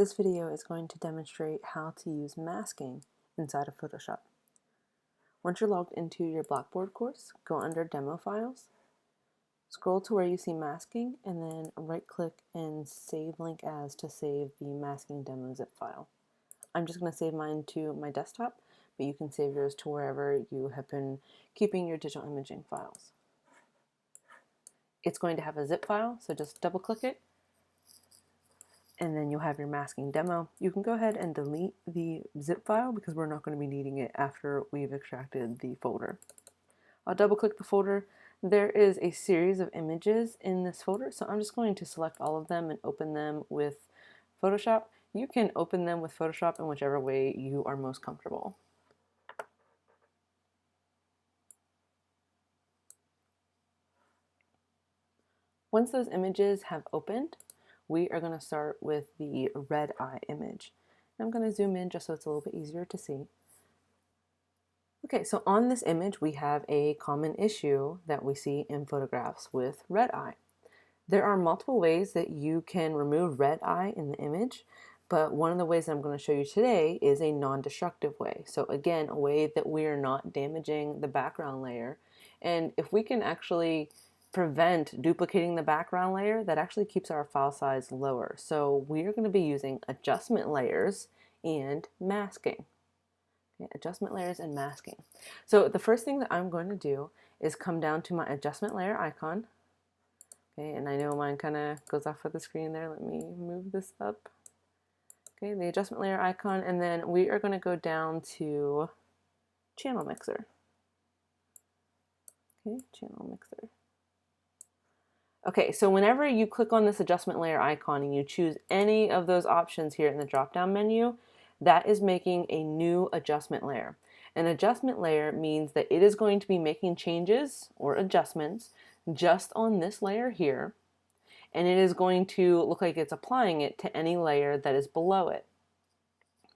This video is going to demonstrate how to use masking inside of Photoshop. Once you're logged into your Blackboard course, go under Demo Files, scroll to where you see masking, and then right-click and Save Link As to save the masking demo zip file. I'm just going to save mine to my desktop, but you can save yours to wherever you have been keeping your digital imaging files. It's going to have a zip file, so just double-click it, and then you'll have your masking demo. You can go ahead and delete the zip file because we're not going to be needing it after we've extracted the folder. I'll double click the folder. There is a series of images in this folder, so I'm just going to select all of them and open them with Photoshop. You can open them with Photoshop in whichever way you are most comfortable. Once those images have opened, we are going to start with the red eye image. I'm going to zoom in just so it's a little bit easier to see. Okay, so on this image we have a common issue that we see in photographs with red eye. There are multiple ways that you can remove red eye in the image, but one of the ways that I'm going to show you today is a non-destructive way. So again, a way that we are not damaging the background layer. And if we can actually prevent duplicating the background layer, that actually keeps our file size lower. So we are going to be using adjustment layers and masking. Okay, adjustment layers and masking. So the first thing that I'm going to do is come down to my adjustment layer icon. Okay, and I know mine kind of goes off of the screen there. Let me move this up. Okay, the adjustment layer icon, and then we are going to go down to channel mixer. Okay, channel mixer. Okay, so whenever you click on this adjustment layer icon and you choose any of those options here in the drop-down menu, that is making a new adjustment layer. An adjustment layer means that it is going to be making changes or adjustments just on this layer here, and it is going to look like it's applying it to any layer that is below it.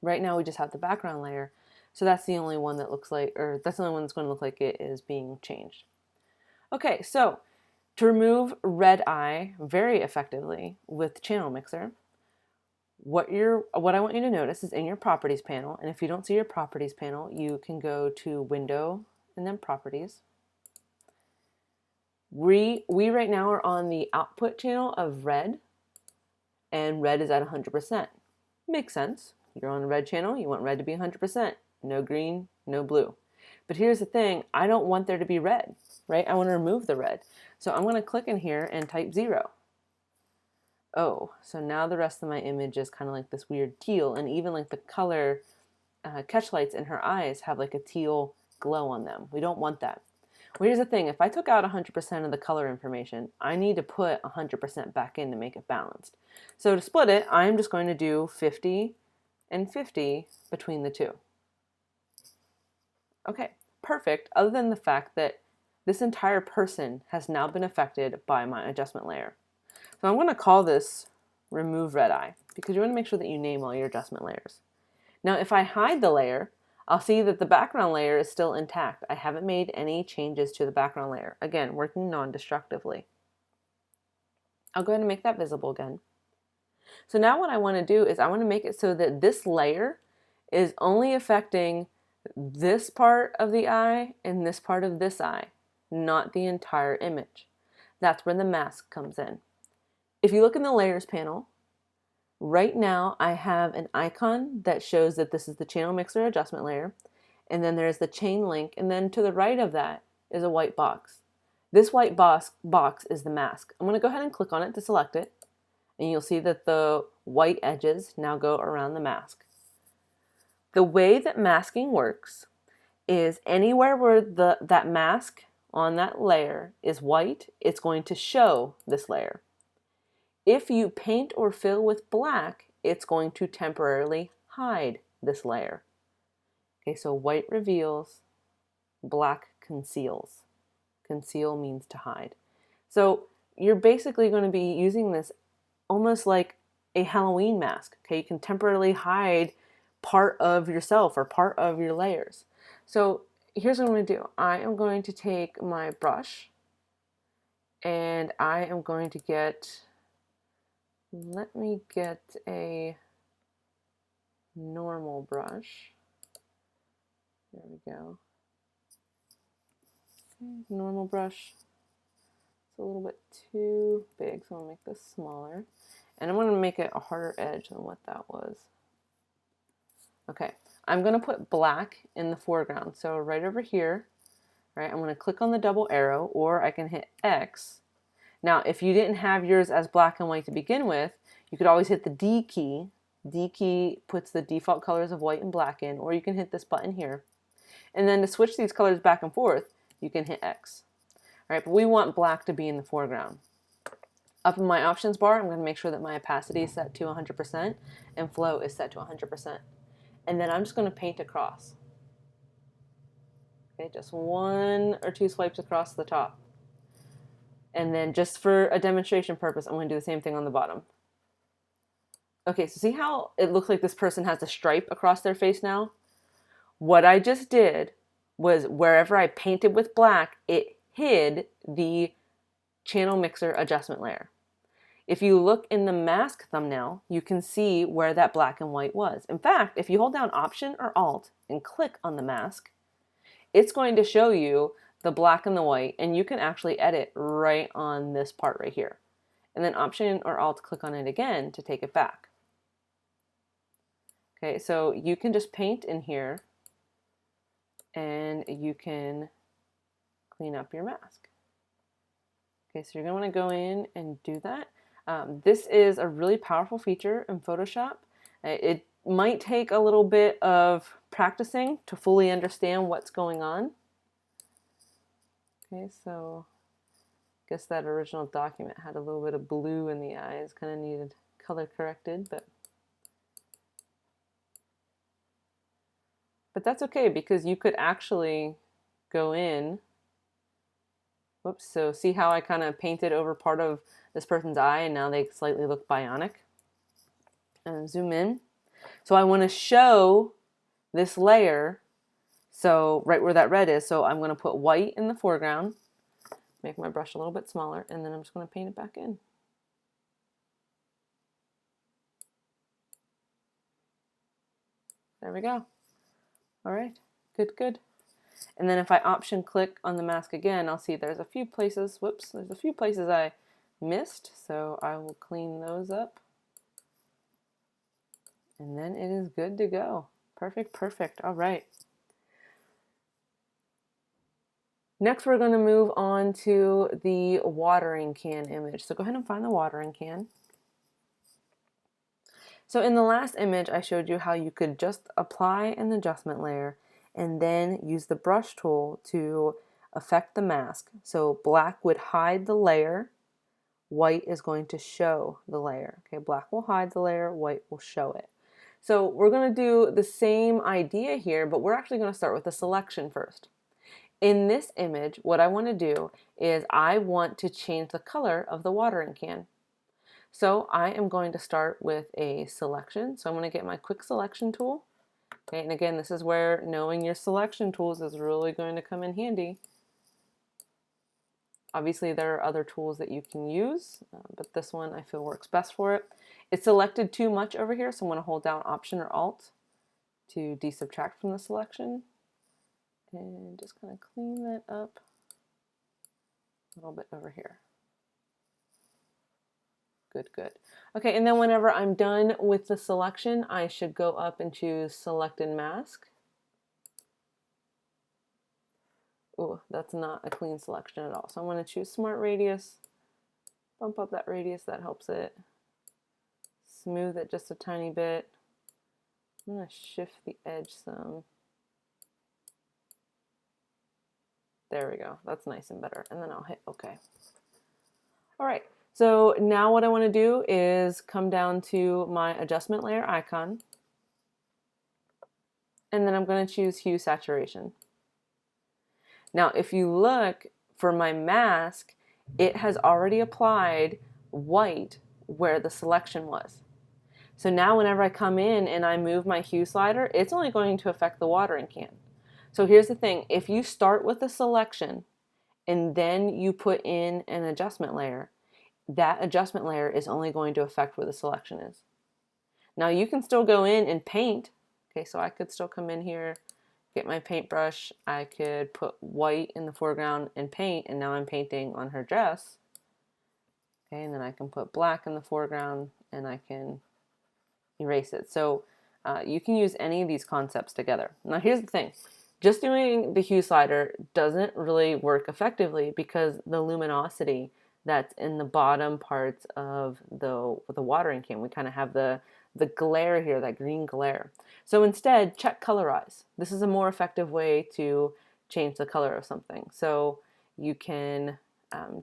Right now we just have the background layer, so that's the only one that looks like, or that's the only one that's going to look like it is being changed. Okay, so to remove red eye very effectively with Channel Mixer, what I want you to notice is in your Properties panel, and if you don't see your Properties panel, you can go to Window and then Properties. We right now are on the output channel of red, and red is at 100%. Makes sense. You're on the red channel, you want red to be 100%. No green, no blue. But here's the thing, I don't want there to be red, right? I want to remove the red. So I'm going to click in here and type 0. Oh, so now the rest of my image is kind of like this weird teal, and even like the color catch lights in her eyes have like a teal glow on them. We don't want that. Well, here's the thing, if I took out 100% of the color information, I need to put 100% back in to make it balanced. So to split it, I'm just going to do 50 and 50 between the two. Okay, perfect, other than the fact that this entire person has now been affected by my adjustment layer. So I'm going to call this Remove Red Eye because you want to make sure that you name all your adjustment layers. Now if I hide the layer, I'll see that the background layer is still intact. I haven't made any changes to the background layer. Again, working non-destructively. I'll go ahead and make that visible again. So now what I want to do is I want to make it so that this layer is only affecting this part of the eye and this part of this eye, not the entire image. That's where the mask comes in. If you look in the Layers panel, right now I have an icon that shows that this is the Channel Mixer adjustment layer, and then there's the chain link, and then to the right of that is a white box. This white box is the mask. I'm going to go ahead and click on it to select it, and you'll see that the white edges now go around the mask. The way that masking works is anywhere where that mask on that layer is white, it's going to show this layer. If you paint or fill with black, it's going to temporarily hide this layer. Okay, so white reveals, black conceals. Conceal means to hide. So you're basically going to be using this almost like a Halloween mask. Okay, you can temporarily hide part of yourself or part of your layers. So here's what I'm going to do. I am going to take my brush and I am going to get, let me get a normal brush. There we go. Okay, normal brush. It's a little bit too big, so I'll make this smaller. And I'm going to make it a harder edge than what that was. Okay, I'm going to put black in the foreground. So right over here, right, I'm going to click on the double arrow, or I can hit X. Now, if you didn't have yours as black and white to begin with, you could always hit the D key. D key puts the default colors of white and black in, or you can hit this button here. And then to switch these colors back and forth, you can hit X. All right, but we want black to be in the foreground. Up in my options bar, I'm going to make sure that my opacity is set to 100% and flow is set to 100%. And then I'm just going to paint across. Okay, just 1 or 2 swipes across the top. And then just for a demonstration purpose, I'm going to do the same thing on the bottom. Okay, so see how it looks like this person has a stripe across their face now? What I just did was wherever I painted with black, it hid the channel mixer adjustment layer. If you look in the mask thumbnail, you can see where that black and white was. In fact, if you hold down Option or Alt and click on the mask, it's going to show you the black and the white, and you can actually edit right on this part right here. And then Option or Alt, click on it again to take it back. Okay, so you can just paint in here and you can clean up your mask. Okay, so you're going to want to go in and do that. This is a really powerful feature in Photoshop. It might take a little bit of practicing to fully understand what's going on. Okay, so I guess that original document had a little bit of blue in the eyes, kind of needed color corrected, but that's okay because you could actually go in. Whoops, so see how I kind of painted over part of this person's eye and now they slightly look bionic? And zoom in. So I want to show this layer, so right where that red is, so I'm going to put white in the foreground, make my brush a little bit smaller, and then I'm just going to paint it back in. There we go. All right, good, good. And then if I option click on the mask again, I'll see there's a few places, whoops, there's a few places I missed, so I will clean those up. And then it is good to go. Perfect, perfect. All right. Next, we're going to move on to the watering can image. So go ahead and find the watering can. So in the last image, I showed you how you could just apply an adjustment layer and then use the brush tool to affect the mask. So black would hide the layer, white is going to show the layer. Okay, black will hide the layer, white will show it. So we're going to do the same idea here, but we're actually going to start with the selection first. In this image, what I want to do is I want to change the color of the watering can. So I am going to start with a selection. So I'm going to get my quick selection tool. Okay, and again, this is where knowing your selection tools is really going to come in handy. Obviously, there are other tools that you can use, but this one I feel works best for it. It's selected too much over here, so I'm going to hold down Option or Alt to desubtract from the selection. And just kind of clean that up a little bit over here. Good, good. Okay, and then whenever I'm done with the selection, I should go up and choose Select and Mask. Ooh, that's not a clean selection at all. So I'm going to choose Smart Radius, bump up that radius, that helps it. Smooth it just a tiny bit. I'm going to shift the edge some. There we go. That's nice and better. And then I'll hit OK. All right. So now what I want to do is come down to my adjustment layer icon. And then I'm going to choose Hue Saturation. Now, if you look for my mask, it has already applied white where the selection was. So now whenever I come in and I move my hue slider, it's only going to affect the watering can. So here's the thing, if you start with a selection and then you put in an adjustment layer, that adjustment layer is only going to affect where the selection is. Now you can still go in and paint. Okay, so I could still come in here, get my paintbrush. I could put white in the foreground and paint, and now I'm painting on her dress. Okay, and then I can put black in the foreground and I can erase it. So you can use any of these concepts together. Now here's the thing. Just doing the hue slider doesn't really work effectively because the luminosity that's in the bottom parts of the watering can, we kind of have the glare here, that green glare. So instead, check colorize. This is a more effective way to change the color of something. So you can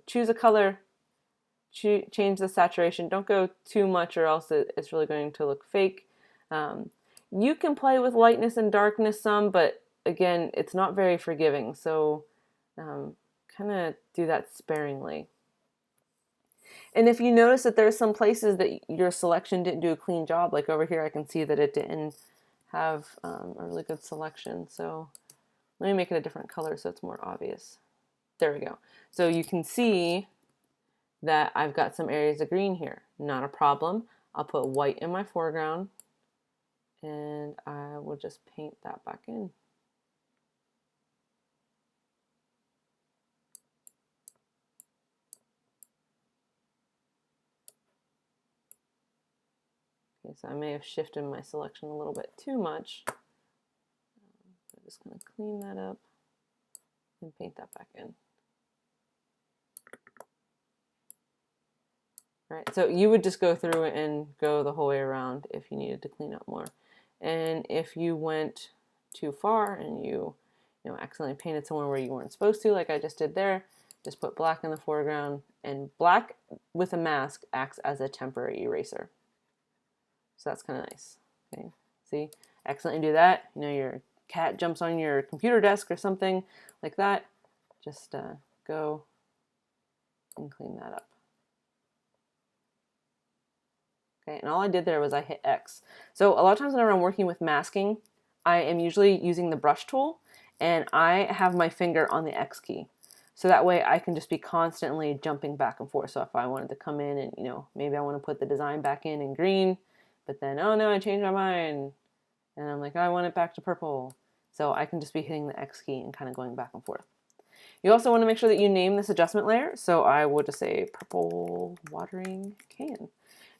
choose a color, change the saturation. Don't go too much or else it's really going to look fake. You can play with lightness and darkness some, but again, it's not very forgiving. So kind of do that sparingly. And if you notice that there's some places that your selection didn't do a clean job, like over here I can see that it didn't have a really good selection. So let me make it a different color so it's more obvious. There we go. So you can see that I've got some areas of green here. Not a problem. I'll put white in my foreground and I will just paint that back in. Okay, so I may have shifted my selection a little bit too much. I'm just going to clean that up and paint that back in. All right, so you would just go through and go the whole way around if you needed to clean up more. And if you went too far and you accidentally painted somewhere where you weren't supposed to, like I just did there, just put black in the foreground, and black with a mask acts as a temporary eraser. So that's kind of nice. Okay, see, accidentally do that. Your cat jumps on your computer desk or something like that. Just go and clean that up. Okay, and all I did there was I hit X. So a lot of times whenever I'm working with masking, I am usually using the brush tool, and I have my finger on the X key. So that way I can just be constantly jumping back and forth. So if I wanted to come in and, maybe I want to put the design back in green, but then, oh no, I changed my mind. And I'm like, I want it back to purple. So I can just be hitting the X key and kind of going back and forth. You also want to make sure that you name this adjustment layer. So I would just say purple watering can,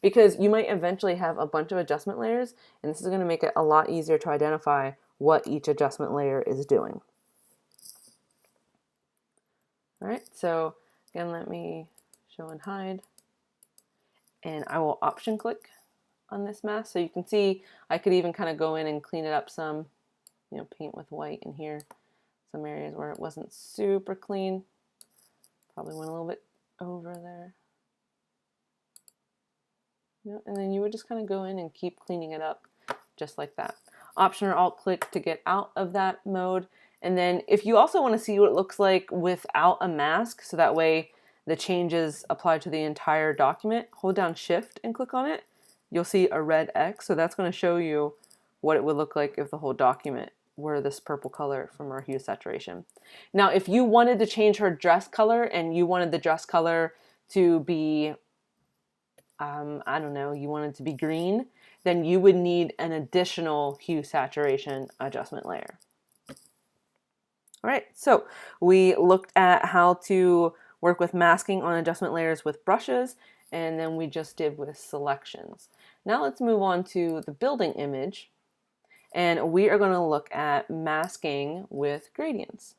because you might eventually have a bunch of adjustment layers, and this is going to make it a lot easier to identify what each adjustment layer is doing. All right, so again, let me show and hide, and I will option click on this mask. So you can see I could even kind of go in and clean it up some, paint with white in here. Some areas where it wasn't super clean. Probably went a little bit over there. And then you would just kind of go in and keep cleaning it up just like that. Option or Alt click to get out of that mode. And then if you also want to see what it looks like without a mask, so that way the changes apply to the entire document, hold down Shift and click on it. You'll see a red X, so that's going to show you what it would look like if the whole document were this purple color from our hue saturation. Now, if you wanted to change her dress color and you wanted the dress color to be, I don't know, you wanted to be green, then you would need an additional hue saturation adjustment layer. All right, so we looked at how to work with masking on adjustment layers with brushes, and then we just did with selections. Now let's move on to the building image, and we are going to look at masking with gradients.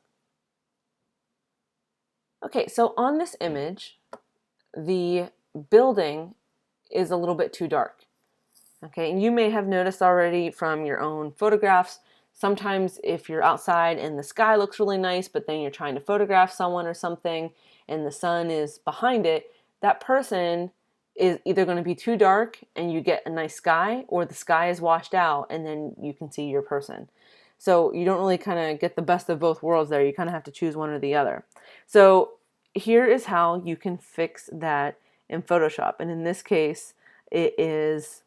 Okay, so on this image, the building is a little bit too dark. Okay, and you may have noticed already from your own photographs, sometimes if you're outside and the sky looks really nice, but then you're trying to photograph someone or something and the sun is behind it, that person is either going to be too dark and you get a nice sky, or the sky is washed out and then you can see your person. So you don't really kind of get the best of both worlds there. You kind of have to choose one or the other. So here is how you can fix that in Photoshop. And in this case, it is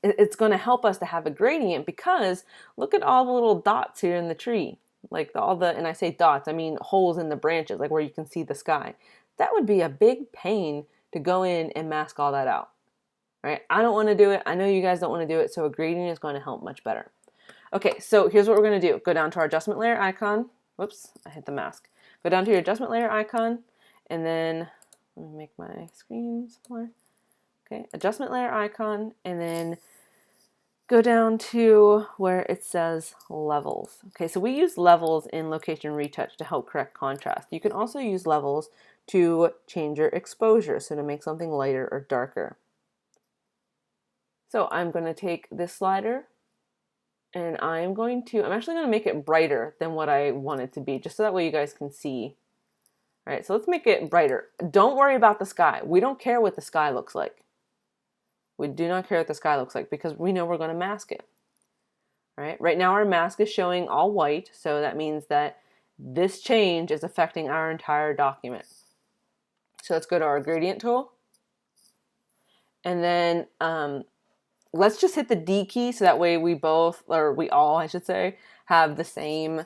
it's going to help us to have a gradient, because look at all the little dots here in the tree, like and I say dots, I mean holes in the branches, like where you can see the sky. That would be a big pain to go in and mask all that out. right? I don't want to do it. I know you guys don't want to do it, so a gradient is going to help much better. Okay, so here's what we're going to do. Go down to our adjustment layer icon. Whoops, I hit the mask. Go down to your adjustment layer icon, and then let me make my screen smaller. Okay, adjustment layer icon, and then go down to where it says levels. Okay, so we use levels in location retouch to help correct contrast. You can also use levels to change your exposure, so to make something lighter or darker. So I'm going to take this slider and I'm actually going to make it brighter than what I want it to be, just so that way you guys can see. All right, so let's make it brighter. Don't worry about the sky. We don't care what the sky looks like. We do not care what the sky looks like because we know we're going to mask it. All right, right now our mask is showing all white, so that means that this change is affecting our entire document. So let's go to our gradient tool. And then let's just hit the D key so that way we all, I should say, have the same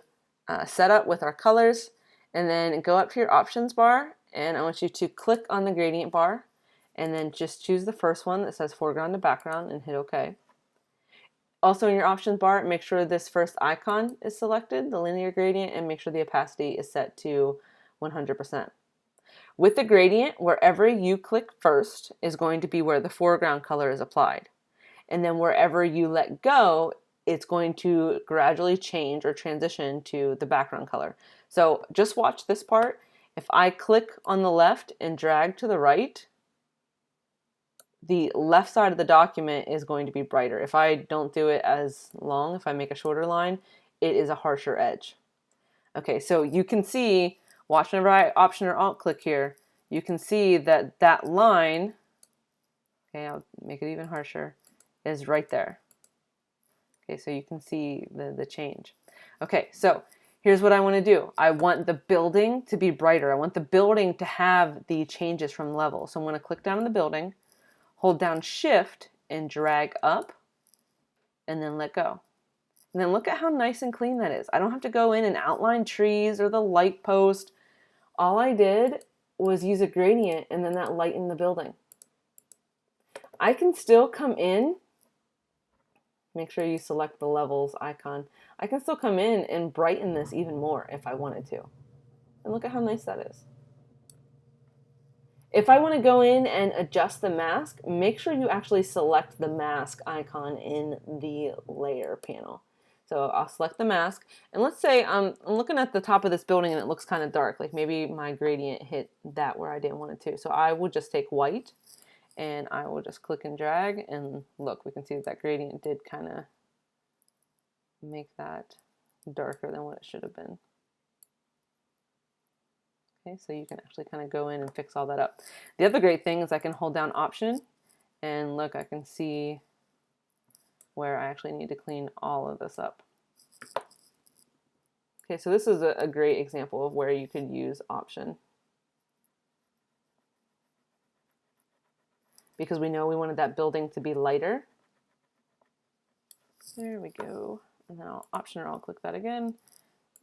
setup with our colors. And then go up to your options bar, and I want you to click on the gradient bar, and then just choose the first one that says foreground to background and hit OK. Also in your options bar, make sure this first icon is selected, the linear gradient, and make sure the opacity is set to 100%. With the gradient, wherever you click first is going to be where the foreground color is applied. And then wherever you let go, it's going to gradually change or transition to the background color. So just watch this part. If I click on the left and drag to the right, the left side of the document is going to be brighter. If I don't do it as long, if I make a shorter line, it is a harsher edge. Okay, so you can see, watch whenever I option or alt click here, you can see that that line, okay, I'll make it even harsher, is right there. Okay, so you can see the change. Okay, so here's what I want to do. I want the building to be brighter. I want the building to have the changes from level. So I'm going to click down on the building, hold down Shift and drag up, and then let go. And then look at how nice and clean that is. I don't have to go in and outline trees or the light post. All I did was use a gradient and then that lightened the building. I can still come in, make sure you select the levels icon. I can still come in and brighten this even more if I wanted to. And look at how nice that is. If I want to go in and adjust the mask, make sure you actually select the mask icon in the layer panel. So I'll select the mask, and let's say I'm looking at the top of this building and it looks kind of dark, like maybe my gradient hit that where I didn't want it to. So I will just take white and I will just click and drag, and look, we can see that gradient did kind of make that darker than what it should have been. Okay, so you can actually kind of go in and fix all that up. The other great thing is I can hold down Option, and look, I can see where I actually need to clean all of this up. Okay, so this is a great example of where you could use Option. Because we know we wanted that building to be lighter. There we go. And then I'll Option or I'll click that again,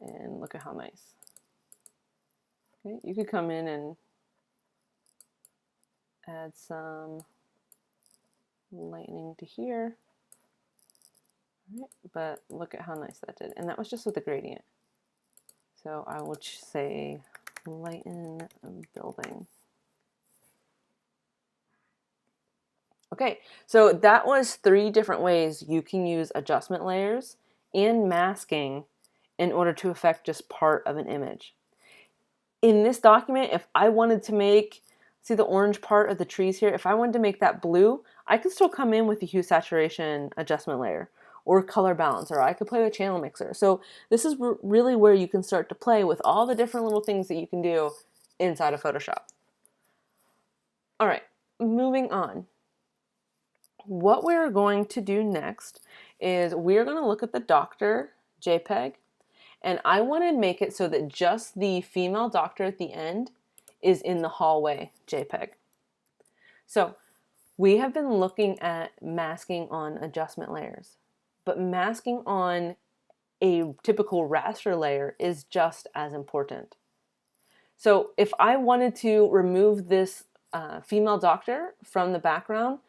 and look at how nice. Okay, you could come in and add some lightening to here. All right, but look at how nice that did. And that was just with the gradient. So I will say lighten building. Okay, so that was 3 different ways you can use adjustment layers and masking in order to affect just part of an image. In this document, if I wanted to make, see the orange part of the trees here, if I wanted to make that blue, I could still come in with the hue saturation adjustment layer or color balance, or I could play with channel mixer. So this is really where you can start to play with all the different little things that you can do inside of Photoshop. All right, moving on. What we're going to do next is we're going to look at the doctor JPEG, and I want to make it so that just the female doctor at the end is in the hallway JPEG. So we have been looking at masking on adjustment layers, but masking on a typical raster layer is just as important. So if I wanted to remove this female doctor from the background,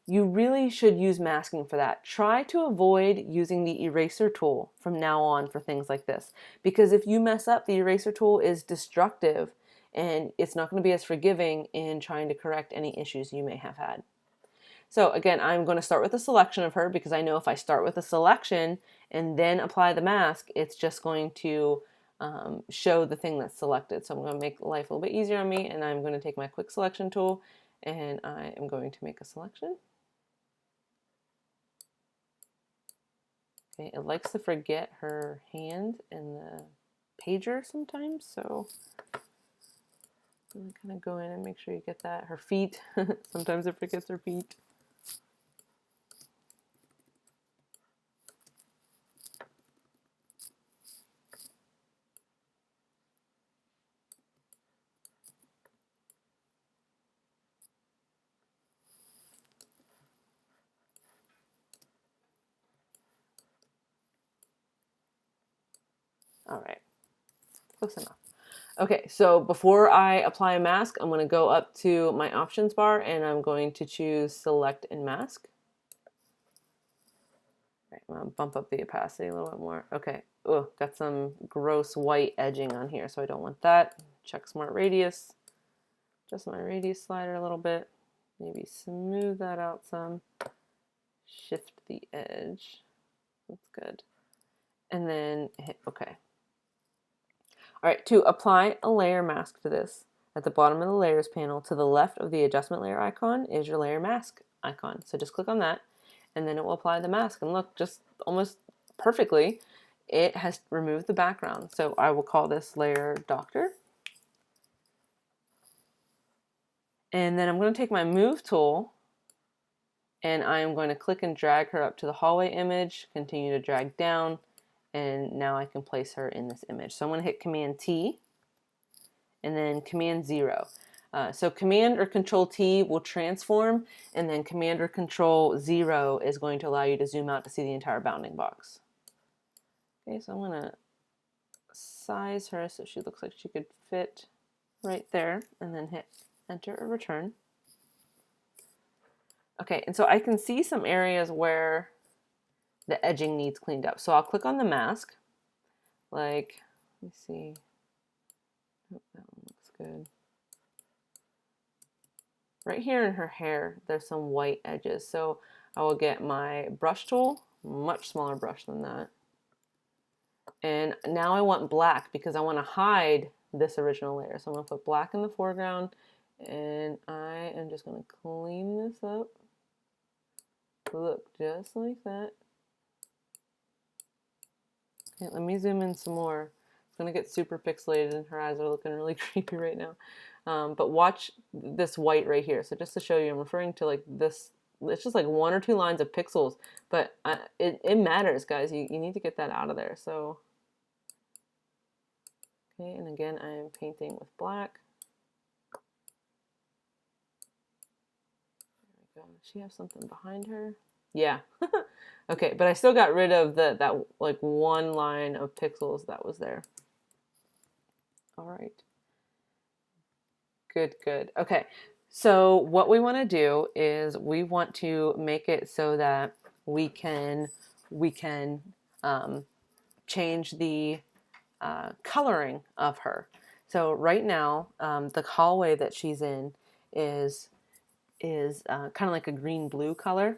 you really should use masking for that. Try to avoid using the eraser tool from now on for things like this, because if you mess up, the eraser tool is destructive and it's not going to be as forgiving in trying to correct any issues you may have had. So again, I'm going to start with a selection of her because I know if I start with a selection and then apply the mask, it's just going to show the thing that's selected. So I'm going to make life a little bit easier on me, and I'm going to take my quick selection tool and I am going to make a selection. Okay, it likes to forget her hand in the pager sometimes, so I'm going to kind of go in and make sure you get that. Her feet, sometimes it forgets her feet. All right, close enough. Okay, so before I apply a mask, I'm going to go up to my options bar and I'm going to choose select and mask. Right, I'm going to bump up the opacity a little bit more. Okay, oh, got some gross white edging on here, so I don't want that. Check Smart Radius, adjust my radius slider a little bit, maybe smooth that out some, shift the edge, that's good, and then hit OK. All right, to apply a layer mask to this, at the bottom of the layers panel to the left of the adjustment layer icon is your layer mask icon. So just click on that and then it will apply the mask, and look, just almost perfectly, it has removed the background. So I will call this layer doctor. And then I'm going to take my move tool and I am going to click and drag her up to the hallway image, continue to drag down, and now I can place her in this image. So I'm going to hit Command T and then Command 0. So Command or Control T will transform, and then Command or Control 0 is going to allow you to zoom out to see the entire bounding box. Okay, so I'm going to size her so she looks like she could fit right there, and then hit Enter or Return. Okay, and so I can see some areas where the edging needs cleaned up. So I'll click on the mask, like, let me see, oh, that one looks good. Right here in her hair, there's some white edges. So I will get my brush tool, much smaller brush than that. And now I want black because I want to hide this original layer. So I'm going to put black in the foreground, and I am just going to clean this up. Look, just like that. Okay, let me zoom in some more. It's going to get super pixelated and her eyes are looking really creepy right now. But watch this white right here. So just to show you, I'm referring to like this, it's just like 1 or 2 lines of pixels, but it matters, guys. You need to get that out of there. So, okay, and again, I am painting with black. There we go. Does she have something behind her? Yeah. Okay, but I still got rid of that like 1 line of pixels that was there. All right. Good, good. Okay, so what we want to do is we want to make it so that we can change the coloring of her. So right now, the hallway that she's in is kind of like a green-blue color,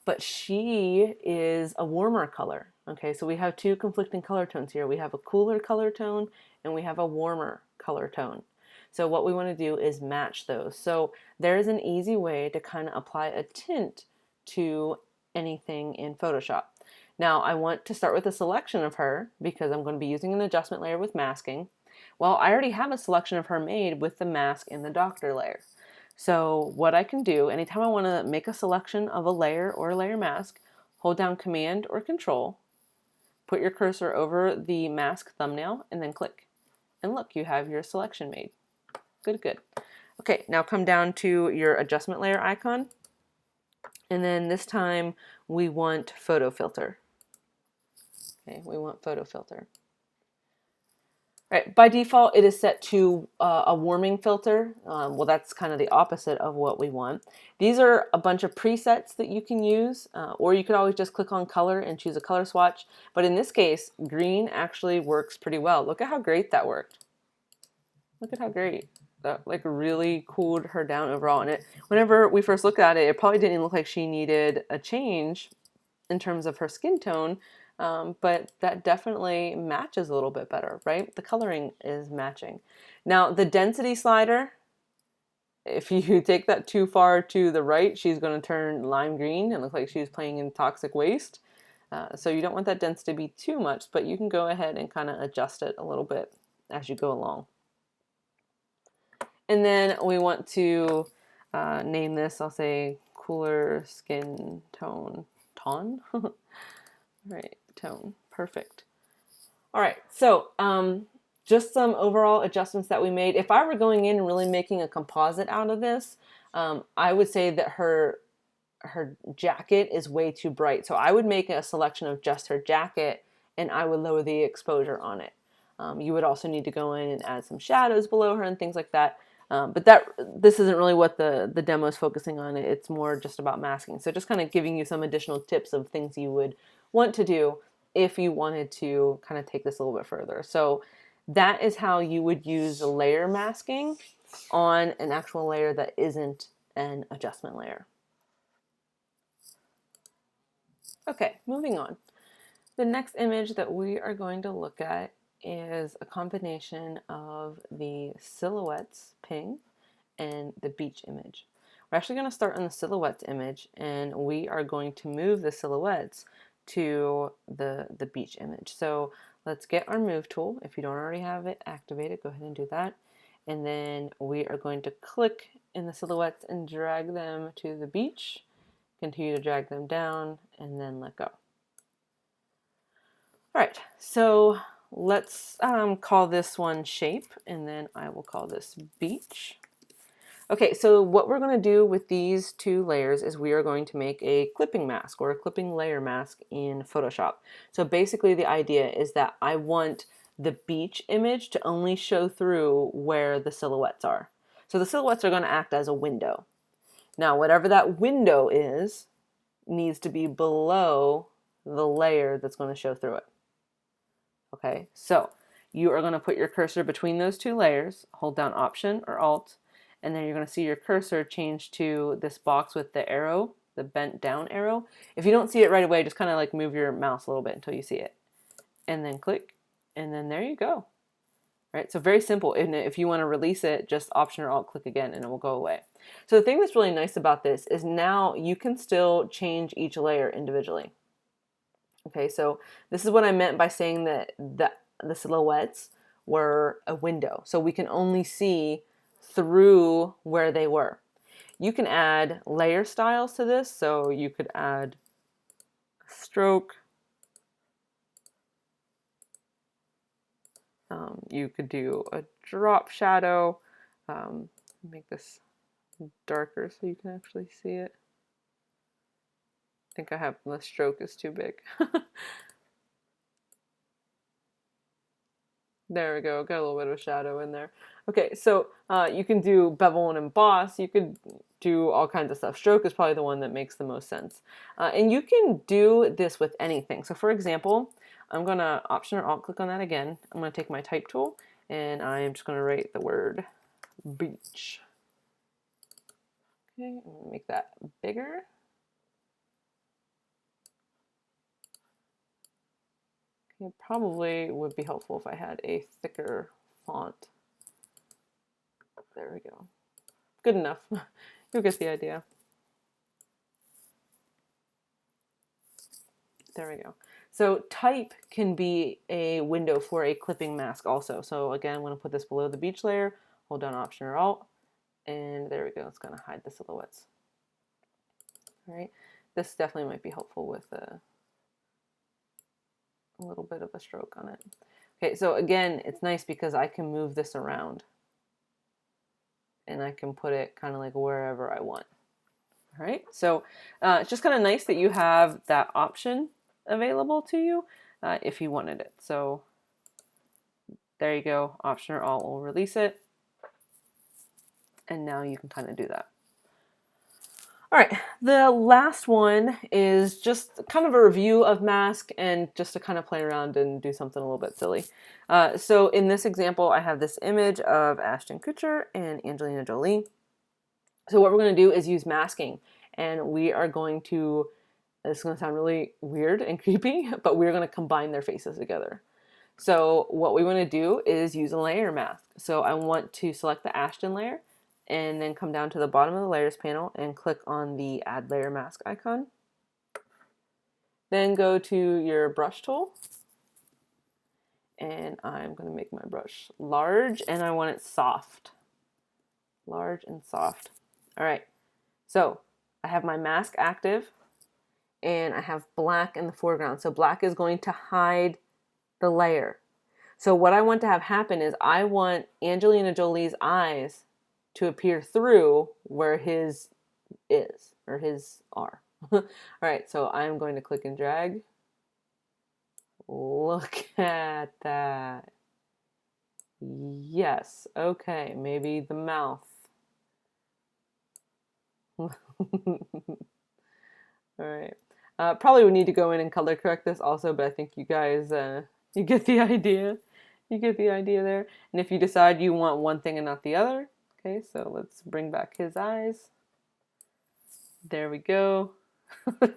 but she is a warmer color. Okay, so we have 2 conflicting color tones here. We have a cooler color tone and we have a warmer color tone. So what we want to do is match those. So there is an easy way to kind of apply a tint to anything in Photoshop. Now I want to start with a selection of her because I'm going to be using an adjustment layer with masking. Well, I already have a selection of her made with the mask in the doctor layer. So what I can do, anytime I want to make a selection of a layer or a layer mask, hold down Command or Control, put your cursor over the mask thumbnail, and then click. And look, you have your selection made. Good, good. Okay, now come down to your adjustment layer icon, and then this time we want photo filter. Okay, we want photo filter. Right, by default, it is set to a warming filter. Well, that's kind of the opposite of what we want. These are a bunch of presets that you can use, or you could always just click on color and choose a color swatch. But in this case, green actually works pretty well. Look at how great that worked. Look at how great. That like really cooled her down overall. And whenever we first looked at it, it probably didn't look like she needed a change in terms of her skin tone, but that definitely matches a little bit better, right? The coloring is matching. Now the density slider, if you take that too far to the right, she's going to turn lime green and look like she's playing in toxic waste. So you don't want that density to be too much, but you can go ahead and kind of adjust it a little bit as you go along. And then we want to name this, I'll say cooler skin tone. Right, tone, perfect. All right, so just some overall adjustments that we made. If I were going in and really making a composite out of this, I would say that her jacket is way too bright. So I would make a selection of just her jacket and I would lower the exposure on it. You would also need to go in and add some shadows below her and things like that. But this isn't really what the demo is focusing on. It's more just about masking. So just kind of giving you some additional tips of things you would want to do if you wanted to kind of take this a little bit further. So that is how you would use layer masking on an actual layer that isn't an adjustment layer. Okay, moving on. The next image that we are going to look at is a combination of the silhouettes ping and the beach image. We're actually going to start on the silhouettes image and we are going to move the silhouettes to the beach image. So let's get our move tool. If you don't already have it activated, go ahead and do that. And then we are going to click in the silhouettes and drag them to the beach. Continue to drag them down and then let go. All right, so let's call this one shape and then I will call this beach. Okay, so what we're going to do with these two layers is we are going to make a clipping mask or a clipping layer mask in Photoshop. So basically the idea is that I want the beach image to only show through where the silhouettes are. So the silhouettes are going to act as a window. Now whatever that window is needs to be below the layer that's going to show through it. Okay, so you are going to put your cursor between those two layers, hold down Option or Alt, and then you're going to see your cursor change to this box with the arrow, the bent down arrow. If you don't see it right away, just kind of like move your mouse a little bit until you see it. And then click, and then there you go. Right, so very simple. And if you want to release it, just Option or Alt click again and it will go away. So the thing that's really nice about this is now you can still change each layer individually. Okay, so this is what I meant by saying that the silhouettes were a window. So we can only see through where they were. You can add layer styles to this. So you could add a stroke. You could do a drop shadow. Make this darker so you can actually see it. I think I have, the stroke is too big. There we go, got a little bit of a shadow in there. Okay, so you can do bevel and emboss, you could do all kinds of stuff. Stroke is probably the one that makes the most sense. And you can do this with anything. So for example, I'm gonna Option or Alt click on that again. I'm gonna take my type tool and I'm just gonna write the word beach. Okay, I'm gonna make that bigger. It probably would be helpful if I had a thicker font. There we go. Good enough. You'll get the idea. There we go. So type can be a window for a clipping mask also. So again, I'm going to put this below the beach layer, hold down Option or Alt, and there we go. It's going to hide the silhouettes. All right. This definitely might be helpful with a little bit of a stroke on it. Okay, so again, it's nice because I can move this around and I can put it kind of like wherever I want. All right, so it's just kind of nice that you have that option available to you if you wanted it. So There you go. Option or Alt will release it. And now you can kind of do that. All right, the last one is just kind of a review of Mask and just to kind of play around and do something a little bit silly. So in this example, I have this image of Ashton Kutcher and Angelina Jolie. So what we're going to do is use masking, and we are going to, this is going to sound really weird and creepy, but we're going to combine their faces together. So what we want to do is use a layer mask. So I want to select the Ashton layer and then come down to the bottom of the layers panel and click on the add layer mask icon. Then go to your brush tool, and I'm going to make my brush large and I want it soft. Large and soft. All right, so I have my mask active and I have black in the foreground. So black is going to hide the layer. So what I want to have happen is I want Angelina Jolie's eyes to appear through where his is, or his are. All right, so I'm going to click and drag. Look at that. Yes, okay, maybe the mouth. All right. Probably would need to go in and color correct this also, but I think you guys, you get the idea. You get the idea there. And if you decide you want one thing and not the other, okay, so let's bring back his eyes. There we go. All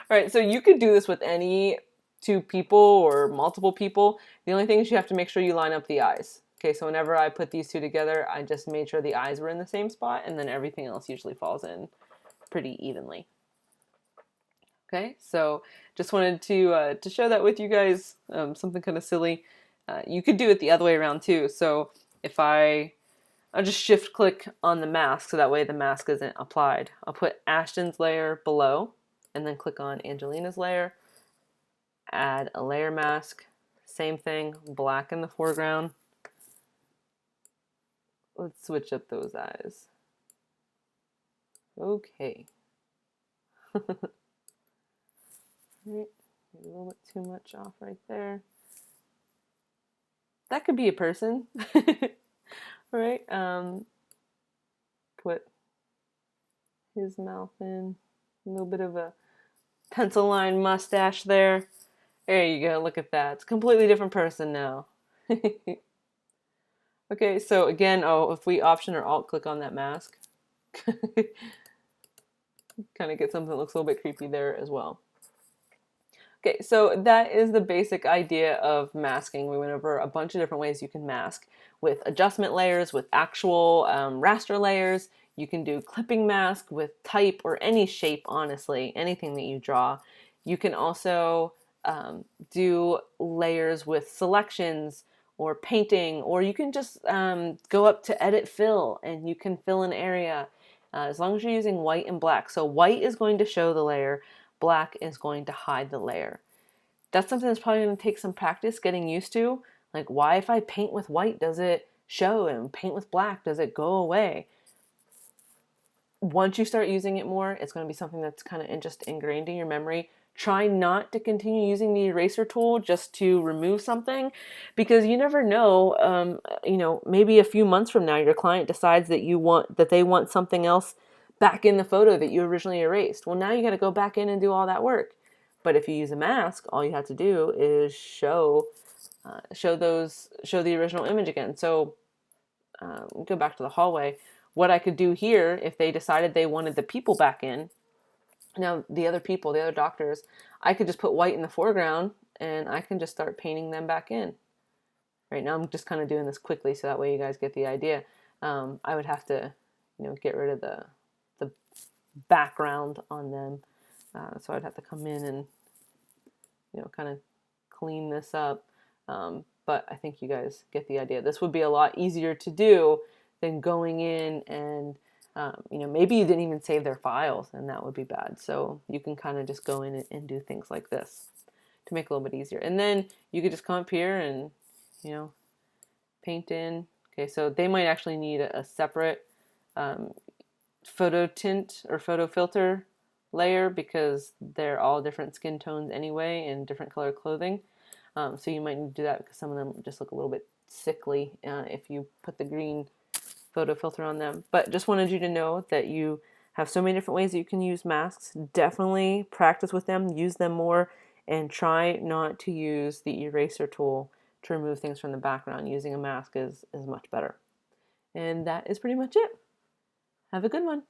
right, so you could do this with any two people or multiple people. The only thing is you have to make sure you line up the eyes. Okay, so whenever I put these two together, I just made sure the eyes were in the same spot, and then everything else usually falls in pretty evenly. Okay, so just wanted to show that with you guys, something kind of silly. You could do it the other way around too. So if I'll just shift click on the mask so that way the mask isn't applied. I'll put Ashton's layer below and then click on Angelina's layer, add a layer mask, same thing, black in the foreground. Let's switch up those eyes. Okay. Right, a little bit too much off right there. That could be a person. Right? Put his mouth in. A little bit of a pencil line mustache there. There you go. Look at that. It's a completely different person now. Okay, so again, if we Option or Alt click on that mask, kind of get something that looks a little bit creepy there as well. Okay, so that is the basic idea of masking. We went over a bunch of different ways you can mask with adjustment layers, with actual raster layers. You can do clipping mask with type or any shape, honestly, anything that you draw. You can also do layers with selections or painting, or you can just go up to edit fill and you can fill an area as long as you're using white and black. So white is going to show the layer, black is going to hide the layer. That's something that's probably going to take some practice getting used to. Like, why if I paint with white does it show, and paint with black does it go away? Once you start using it more, it's going to be something that's kind of just ingrained in your memory. Try not to continue using the eraser tool just to remove something, because you never know. Maybe a few months from now, your client decides that they want something else back in the photo that you originally erased. Well, now you got to go back in and do all that work. But if you use a mask, all you have to do is show the original image again. So go back to the hallway. What I could do here, if they decided they wanted the people back in, now the other people, the other doctors, I could just put white in the foreground and I can just start painting them back in. Right now I'm just kind of doing this quickly so that way you guys get the idea. I would have to, get rid of the background on them. So I'd have to come in and, kind of clean this up. But I think you guys get the idea. This would be a lot easier to do than going in and, maybe you didn't even save their files and that would be bad. So you can kind of just go in and do things like this to make it a little bit easier. And then you could just come up here and, paint in. Okay, so they might actually need a separate photo tint or photo filter layer because they're all different skin tones anyway and different color clothing. So you might need to do that because some of them just look a little bit sickly if you put the green photo filter on them. But just wanted you to know that you have so many different ways that you can use masks. Definitely practice with them, use them more, and try not to use the eraser tool to remove things from the background. Using a mask is much better. And that is pretty much it. Have a good one.